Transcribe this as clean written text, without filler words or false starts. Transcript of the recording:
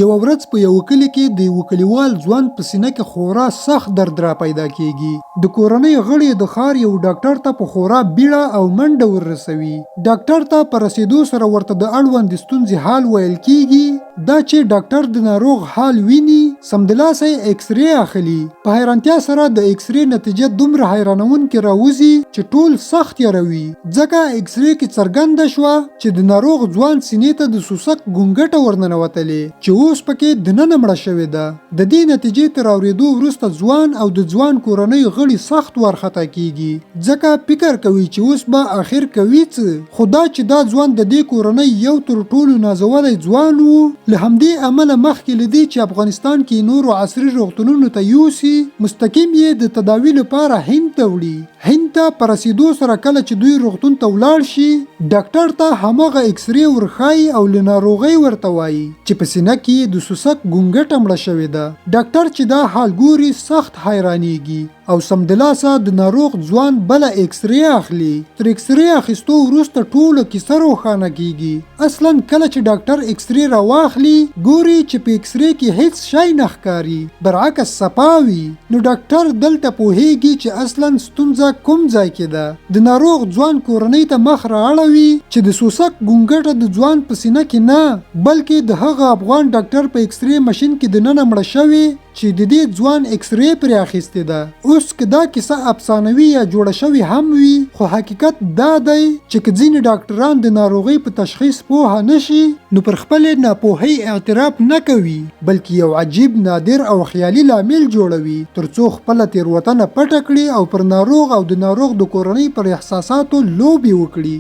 یو ورځ په یو کلی کې د یو کلیوال ځوان په سینه کې خورا سخت درد را پیدا کیږي. د کورنۍ غړي د ښار یو ډاکټر ته په خورا بیړه او منډه ورسوي. ډاکټر ته په رسیدو سره ورته د اړوند ستونزې حال ویل کیږي. دا چې ډاکټر د ناروغ حال ویني سمدلاسه ایکس ری اخلي. په حیرانتیا سره د ایکس ری نتیجه دومره حیرانونکې راوځي چې ټول سخت یروي. ځکه ایکس ری کې څرګنده شوه چې د ناروغ ځوان سینې ته د سوسک ګونګټه ورننوتلې چې اوس پکې دننه مړه شوې ده. د دې نتیجې تر اورېدو وروسته ځوان او د ځوان کورنۍ غړي سخت وارخطا کیږي. ځکه فکر کوي چې اوس به اخر کوي څه. خو دا چې دا ځوان د دې کورنۍ یو تر ټولو نازولی ځوان وو، له همدې امله مخکې له دې چې افغانستان کې نورو عصري روغتونونو ته یوسي، مستقیم یې د تداوي لپاره هند ته وړي. هند ته په رسیدو سره کله چې دوی روغتون ته ولاړ شي، ډاکټر ته هماغه ایکس ری ورښایي او له ناروغۍ ورته وایي چې په سینه کې د سوسک ګونګټه مړه شوې ده. ډاکټر چې دا حال ګوري سخت حیرانېږي او سمدلاسه د ناروغ ځوان بله ایکس ری اخلي. تر ایکس ری اخیستو وروسته ټوله کیسه روښانه کیږي. اصلا کله چې ډاکټر ایکس ری راواخلي ګوري چې په ایکس ری کې هیڅ شی نه ښکاري، برعکس صفا وي. نو ډاکټر دلته پوهیږي چې اصلا ستونزه کوم ځای کې ده. د ناروغ ځوان کورنۍ ته مخ رااړوي چې د سوسک ګونګټه د ځوان په سینه کې نه، بلکې د هغه افغان ډاکټر په ایکس ری ماشین کې دننه مړه شوې چې د دې ځوان ایکس ری پرې اخیستې ده. اوس که دا کیسه افسانوي یا جوړه شوې هم وي، خو حقیقت دا دی چې که ځینې ډاکټران د ناروغۍ په تشخیص پوهه نشي، نو پر خپلې ناپوهۍ اعتراف نه کوي، بلکې یو عجیب، نادر او خیالي لامل جوړوي ترڅو خپله تېروتنه پټه کړي او پر ناروغ او د ناروغ د کورنۍ پر احساساتو لوبې وکړي.